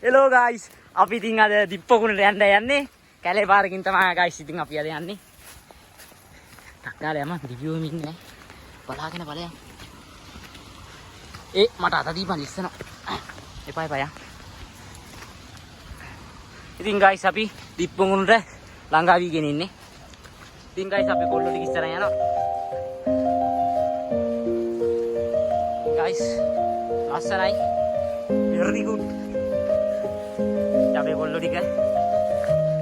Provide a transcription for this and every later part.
Hello guys, අපි ඉතින් අද දිප්පොකුණට යන්නේ. කැලේ පාරකින් තමයි guys ඉතින් අපි අද යන්නේ. ටක්කාලේ යම රිවිව් එකක් ඉන්නේ. බලාගෙන බලයන්. මට අත දීපන් ඉස්සනවා. එපා යන්. ඉතින් guys අපි දිප්පොකුණට ළඟා වීගෙන ඉන්නේ. ඉතින් guys අපි කොල්ලෝ ටික ඉස්සරහ යනවා. guys ලස්සනයි. very good. අපි කොල්ලෝ ටික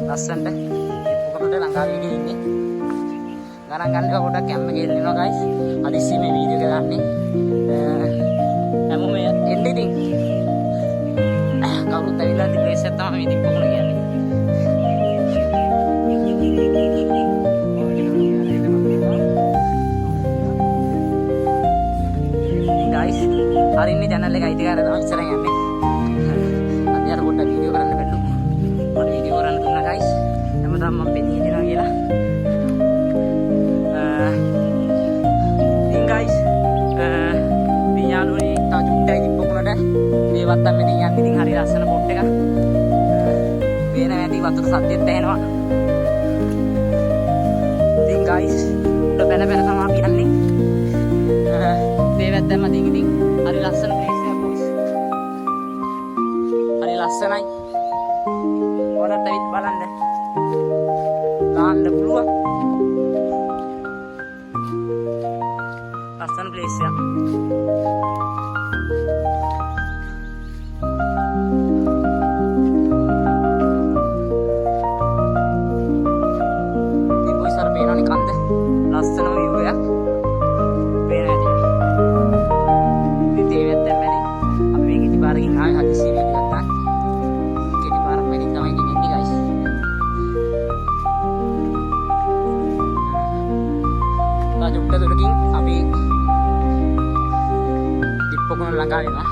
ලස්සනට දිප්පොකුණට ළඟා වීගෙන ඉන්නේ. ගණන් ගන්න පොඩක් කැම්ම ගෙල්ලිනවා guys. අදිස්සි මේ වීඩියෝ එක දාන්නේ. හැමෝම එන්නේ ඉතින්. කවුරුත් ඇවිල්ලා ඉතින් ප්ලේස් එක තමයි මේ දිප්පොකුණ කියන්නේ. guys හරින්නේ channel එක අයිතිකාරය තමයි ඉස්සරහින් යන්නේ. අපි අර පොඩ්ඩක් වීඩියෝ කරන්න බැලු. මට වීඩියෝ කරන්න දුන්නා guys. හැමදාම මම පෙනී දෙනවා කියලා. guys විඥානුනේ තාජුට්ටයි දිප්පොකුණට මේ වත්තම් මෙතන යන්නේ ඉතින් හරි ලස්සන පොට් එකක් වේන නැති වතුර සද්දෙත් ඇහෙනවා ඉතින් guys උඩ බැන බැන තමයි අපි යන්නේ මේ වැද්දම ඉතින් හරි ලස්සන ප්ලේස් එකක් boys හරි ලස්සනයි ඕනත් ඇවිත් බලන්න ගන්න පුළුවන් ලස්සන ප්ලේස් එකක් ලස්සන view එකක් පේන ඇති. ඉතින් ඒවත් දැන් මැරි අපි මේ කිටි පාරකින් ආවේ හදිස්සි වීඩියෝ ගත්තා. කිටි පාරක් මැරින් තමයි ගෙනින්නේ guys. තාජුට්ට දුරකින් අපි දිප්පොකුණ ළඟා වෙනවා.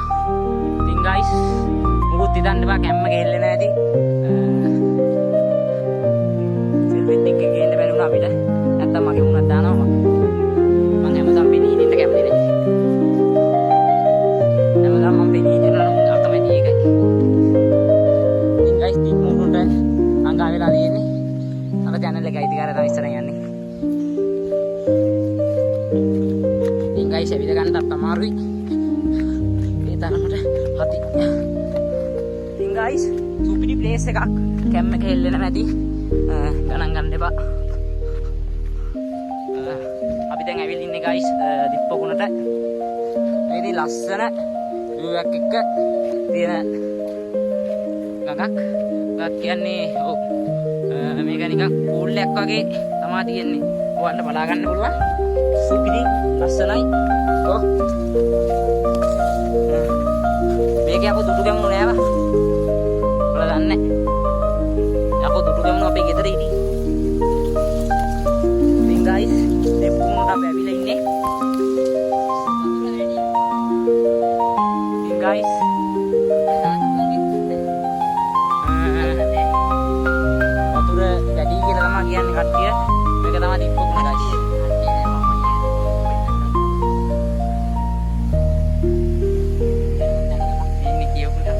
ඉතින් guys මුකුත් හිතන්න එපා කැම්ම ගෙල්ලේ නැති. සෙල්ෆි ටික ගේන්න බැරි වුණා අපිට. නැත්තම් මගේ උණක් දානවා මම හැමදාම පෙනී ඉන්න කැමති නෑ හැමදාම මම පෙනී ඉන්නවා අකමැති එකයි ඉතින් guys දිප්පොකුණට ළඟා වෙලා තියෙන්නේ අර channel එක අයිතිකාරය තමයි ඉස්සරහින් යන්නේ ඉතින් guys ඇවිද ගන්නත් අමාරුයි ඒ තරමට හති ඉතින් guys සුපිරි ප්ලේස් එකක් කැම්ම එක හෙල්ලෙන මැදි ගණන් ගන්න එපා අපි දැන් ඇවිල්ලා ඉන්නේ guys දිප්පොකුණට මේ ඉතින් ලස්සන view එකක් එක්ක තියෙන ගඟක් කියන්නේ ඔව් මේක නිකන් පූල් එකක් වගේ තමයි තියෙන්නේ ඔයාලට බලා ගන්න පුළුවන් සුපිරි ලස්සනයි ඔව් මේකේ අපු දුටු ගැමුණු නෑවා ඔයාලා දන්නේ අපු දුටු ගැමුණු අපේ ගෙදර ඉදී ඉතින් guys දිප්පොකුණට අපි ඇවිල්ලා ඉන්නේ ඉතින් guys වතුර වැඩි කියලා තමයි කියන්නේ කට්ටිය මේක තමයි දිප්පොකුණ guys ඉන්නේ කියවුණා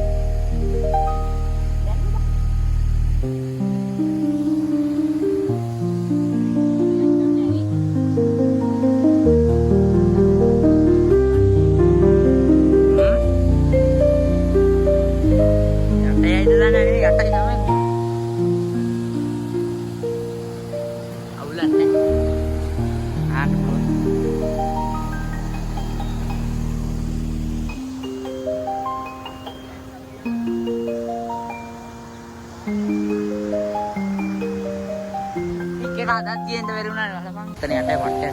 ada tienda baru nana lah bang. Ternyata pakai.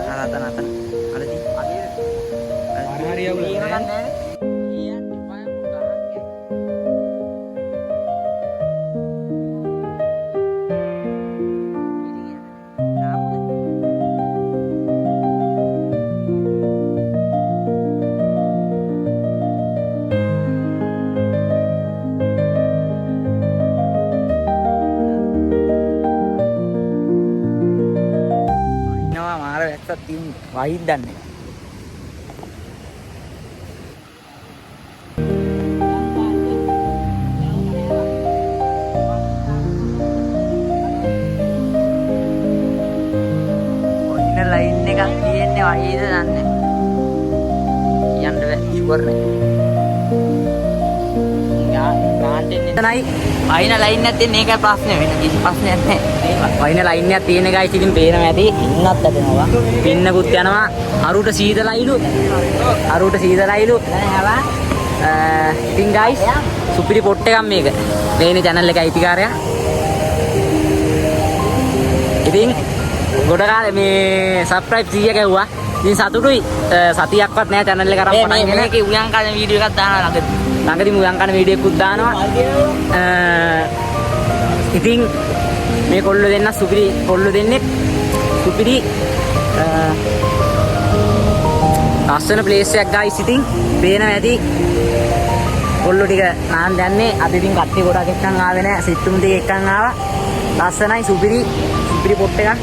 Nata ada di. Hari ya bulan. Iya, dipakai bukan. වහිද්දන්නේ වයිද දන්නේ. යන්න බෑ ෂුවර් නේ. නයි වයින ලයින් එකක් තියෙන එකයි ප්‍රශ්නේ වෙන කිසි ප්‍රශ්නයක් නැහැ. වයින ලයින් එකක් තියෙන ගයිස් ඉතින් පේනවා ඇති. ඉන්නත් ඇදෙනවා. පින්නකුත් යනවා. අරුට සීතලයිලු. ඉතින් ගයිස් සුපිරි පොට් එකක් මේක. මේනේ channel එක අයිතිකාරයා. ඉතින් ගොඩ කාලේ මේ subscribe 100 ගැව්වා. ඉතින් සතුටුයි. සතියක්වත් නෑ channel එක අරන් පටන් ගෙන. මේකේ උයන් කන වීඩියෝ එකක් දානවා ළඟදී උයන් කන වීඩියෝ එකකුත් දානවා. ඉතින් මේ කොල්ල දෙන්න සුපිරි කොල්ල දෙන්නේ සුපිරි ලස්සන ප්ලේස් එකක් ගයිස්. ඉතින් පේනවා ඇති කොල්ලෝ ටික නාන් දැන්නේ. අද ඉතින් කට්ටිය ගොඩක් එක්කන් ආවේ නෑ. සිට්ටුම් ටික එක්කන් ආවා. ලස්සනයි සුපිරි පොට් එකක්.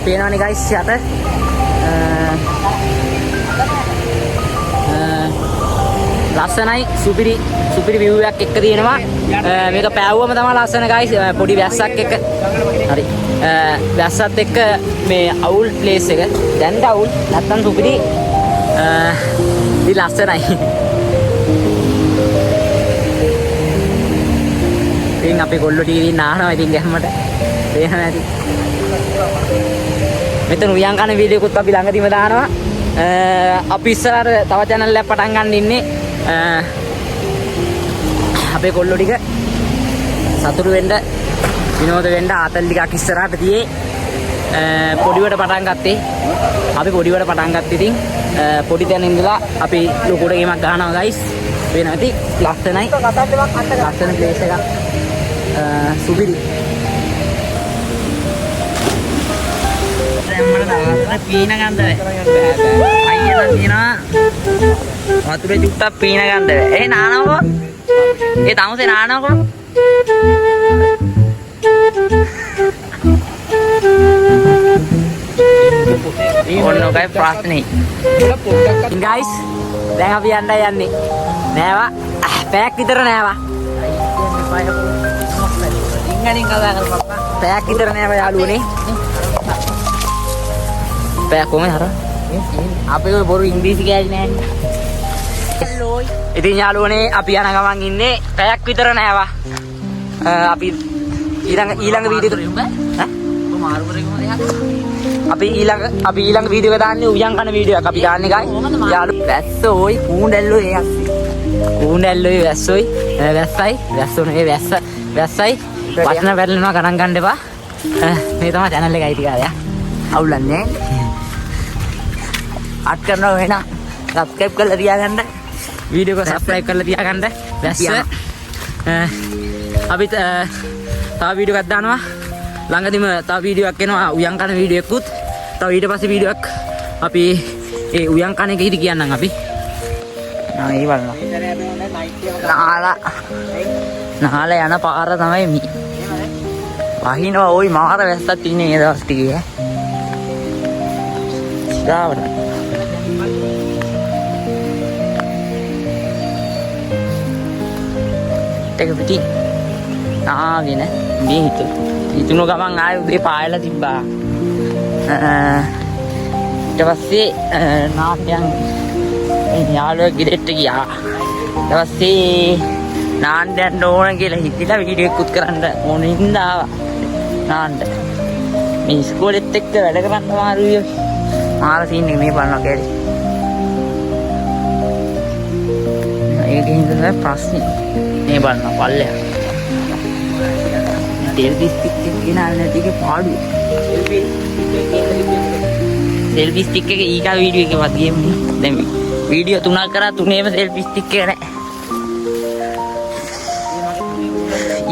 පේනවනේ ගයිස් යට. ලස්සනයි සුපිරි view එකක් එක්ක තියෙනවා. මේක පෑවුවම තමයි ලස්සන ගයිස්. පොඩි වැස්සක් එක්ක. හරි. වැස්සත් එක්ක මේ අවුල් ප්ලේස් එක. දැන් අවුල් නැත්තම් සුපිරි ඉතින් ලස්සනයි. ඉතින් අපි කොල්ලෝ ටික ඉතින් නානවා ඉතින් ගැම්මට. පේනවා ඇති. මෙතන උයන් කන වීඩියෝ එකකුත් අපි ළඟදීම දානවා. අපි ඉස්සරහට තව channel එකක් පටන් ගන්න ඉන්නේ. අපේ කොල්ලෝ ටික සතුටු වෙන්න විනෝද වෙන්න ආතල් ටිකක් ඉස්සරහට තියේ. පොඩිවට පටන් ගත්තේ. අපි පොඩිවට පටන් ගත්ත ඉතින් පොඩි තැන ඉඳලා අපි ලොකුට ගේමක් ගහනවා ගයිස්. වෙනවා ඉතින් ලස්සනයි. ලස්සන ප්ලේස් එකක්. සුපිරි. පීන ගන්ද අයියලා තියෙනවා වතුර චුට්ටක් පීන ගන්ද ඒ නානවකෝ ඒ තමුසේ නානවකෝ ඔන්නෝකයි ප්‍රශ්නේ ගයිස් දැන් අපි යන්නේ නෑවා පැයක් විතර නෑවා ඉංගලින් කතා කරපන් පැයක් විතර නෑවා යාළුවනේ පැයක් කොහමද හර අපේ ඔය බොරු ඉංග්‍රීසි කෑලි නෑනේ. ඉතින් යාළුවනේ අපි යන ගමන් ඉන්නේ පැයක් විතර නෑවා. අපි ඊළඟ වීඩියෝ අපි ඊළඟ වීඩියෝ එක දාන්නේ උයන් කන වීඩියෝ එකක් අපි දාන්නේ ගයි. යාළුවෝ වැස්සෝ ඔයි කූණ්ඩැල්ලෝ ඒ අස්සේ. කූණ්ඩැල්ලෝ වැස්සෝයි වැස්සෝ නේ වැස්සයි. වචන වැරලෙනවා ගණන් ගන්න එපා. මේ තමයි channel එක අයිතිකාරයා. අවුලන්නේ අත් කරනවා වෙන subscribe කරලා තියාගන්න වීඩියෝ එක subscribe කරලා තියාගන්න වැස්ස අපි තව වීඩියෝ එකක් දානවා ළඟදිම තව වීඩියෝ එකක් එනවා උයන් කන වීඩියෝ එකකුත් තව ඊට පස්සේ වීඩියෝ එකක් අපි ඒ උයන් කන එක ඉදි කියන්නම් අපි ඒ බලන්න නාලා යන පාර තමයි මේ වහිනවා ওই මාර වැස්සක් තියෙන මේ දවස් ටිකේ දාවන ටෙක පිටි ආගෙන මේ හිතුණු ගමන් ආයෙ උදේ පායලා තිබ්බා ඊට පස්සේ නාට්‍යයන් යාළුවා ගිරෙට්ට ගියා ඊට පස්සේ නාන්න යන්න ඕන කියලා හිතිලා වීඩියෝ එකකුත් කරන්න ඕන හින්දා ආවා නාන්න මේ ඉස්කෝලෙත් එක්ක වැඩ කරන්න මාරුයි මාර සීන් එක මේ බලනවා කැලේ. ඒකෙන් තමයි ප්‍රශ්නේ. මේ බලනවා පල්ලෙහා. සෙල්ෆි ස්ටික් එක ගෙනාලා නැති එකේ පාඩුව. සෙල්ෆි ස්ටික් එක ඊගා වීඩියෝ එකවත් ගේමු. දැන් වීඩියෝ 3ක් කරා 3ේම සෙල්ෆි ස්ටික් එක නැහැ.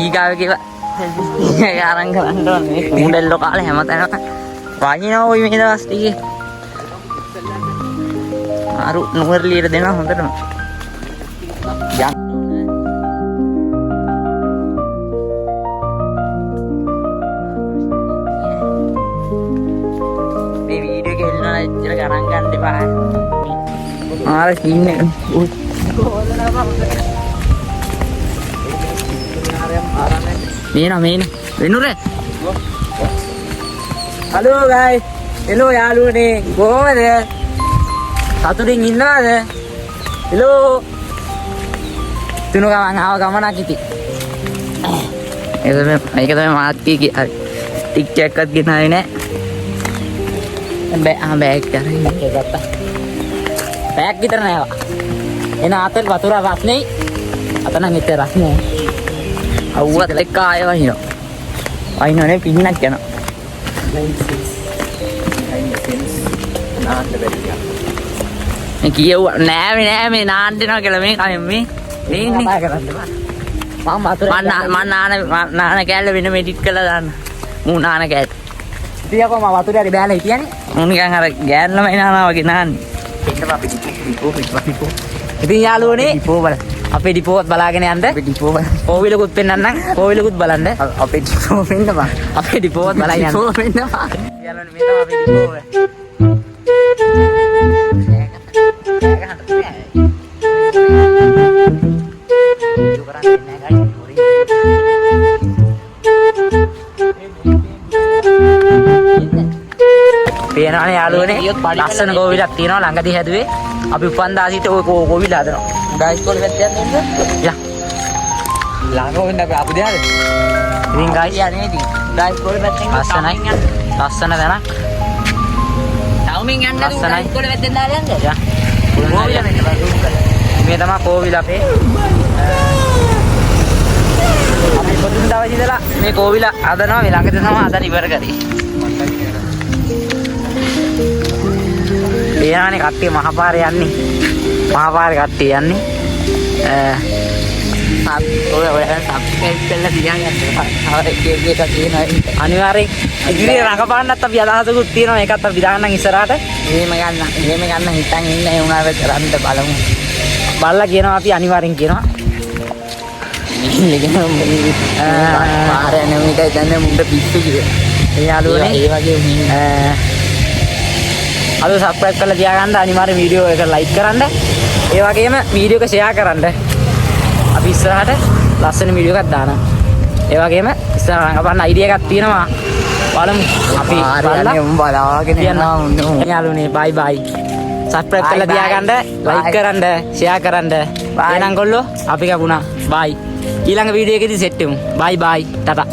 ඊගාව කියලා සෙල්ෆි ස්ටික් එක අරන් කරන්න ඕනේ. කුණ්ඩෙල්ලෝ කාලේ හැමතැනම වහිනවා ওই මේ දවස් ටිකේ. අරු නුවරලියට දෙනවා හොඳටම. මේ වීඩියෝ එක හෙල්ලනවා ඉතින් ගණන් ගන්න එපා. ආර සීන් එක. මේන වෙනුරේ. Hello guys. හෙලෝ යාළුවනේ කොහොමද? සතුටින් ඉන්නවද? හෙලෝ තුන ගමන් ආව ගමනක් ඉතින්. ඒක තමයි මාත් කී හරි. ටික් එකක්වත් ගෙනාවේ නෑ. බෑග් කරගෙන ගත්තා. බෑග් විතර නෑ. එන ආතල් වතුර රස්නේ. අතන හිට රස්නේ. අවුවත් එක්ක ආයෙ වහිනවා. වහිනවනේ පින්නක් යනවා. 96 නාන්න බැරිද? මේ කියව නෑ මේ නාන්න දෙනවා කියලා මේ කලින් මේ ඉන්නේ. මම නාන කෑල්ල වෙන මෙඩිට් කරලා දාන්න. මූ නාන කෑල්ල. ඉතින් අපෝ මම වතුර හරි බෑලා හිටියනේ. මූ නිකන් අර ගෑන්ලමයි නානවා වගේ නාන්නේ. එන්න අපි ඩිපෝ. ඉතින් යාළුවනේ ඩිපෝ බල. අපේ ඩිපෝවත් බලාගෙන යන්න. අපේ ඩිපෝ බල. කෝවිලකුත් පෙන්නන්නම්. කෝවිලකුත් බලන්න. අපේ ඩිපෝ පෙන්න බා. අපේ ඩිපෝවත් බලලා යන්න. ඩිපෝ පෙන්න බා. යාළුවනේ මේ තමයි අපේ ඩිපෝව. පේනවනේ යාළුවනේ ලස්සන කෝවිලක් තියෙනවා ළඟදී හැදුවේ. අපි උපන්දාසිට ඔය කෝවිල හදනවා. ගයිස් කොල්ල වැට් යන්නේ නේද? යා. ළඟ වෙන්න අපි අපු දෙහද? ඉතින් ගයිස් යන්නේ ඉතින්. ගයිස් කොල්ල වැට් යන්නේ ලස්සනයි. ලස්සන තැනක්. ටවුමින් යන්නේ නේද? ගයිස් කොල්ල වැට් දාලා යන්නේ. යා. කෝවිල මෙන්න මේ තමයි කෝවිල අපේ. අපි පොදුන් දවස් ඉඳලා මේ කෝවිල හදනවා මේ ළඟදී තමයි හදලා ඉවර කරේ. එයානේ කට්ටිය මහපාරේ යන්නේ. මහපාරේ කට්ටිය යන්නේ. ඔය සබ්ස්ක්‍රයිබ් කරලා තියාගන්න. එක තියෙනවා. අනිවාර්යෙන් ඉදිරියේ රඟපාන්නත් අපි අදහසකුත් තියෙනවා. ඒකත් අපි දාන්නම් ඉස්සරහට. එහෙම ගන්න හිතන් ඉන්න ඒ උනාට කරන්න බලමු. බලලා කියනවා අපි අනිවාර්යෙන් කියනවා. පාරේ නෙමෙයි දැන් මුන්ට පිස්සු කිව්වේ. ඒ යාළුවනේ ඒ වගේ අද සබ්ස්ක්‍රයිබ් කරලා තියාගන්න අනිවාර්යෙන් වීඩියෝ එක ලයික් කරන්න. ඒ වගේම වීඩියෝ එක ෂෙයා කරන්න. අපි ඉස්සරහට ලස්සන වීඩියෝ එකක් දානවා. ඒ වගේම ඉස්සරහ රඟපාන්න අයිඩියා එකක් තියෙනවා. බලමු අපි බලාගෙන යනවා උන්නේ. යාළුවනේ බයි බයි. සබ්ස්ක්‍රයිබ් කරලා තියාගන්න, ලයික් කරන්න, ෂෙයා කරන්න. එහෙනම් ගොල්ලෝ අපි කපුණා. බයි. ඊළඟ වීඩියෝ එකේදී සෙට් වෙමු. බයි බයි. ටටා.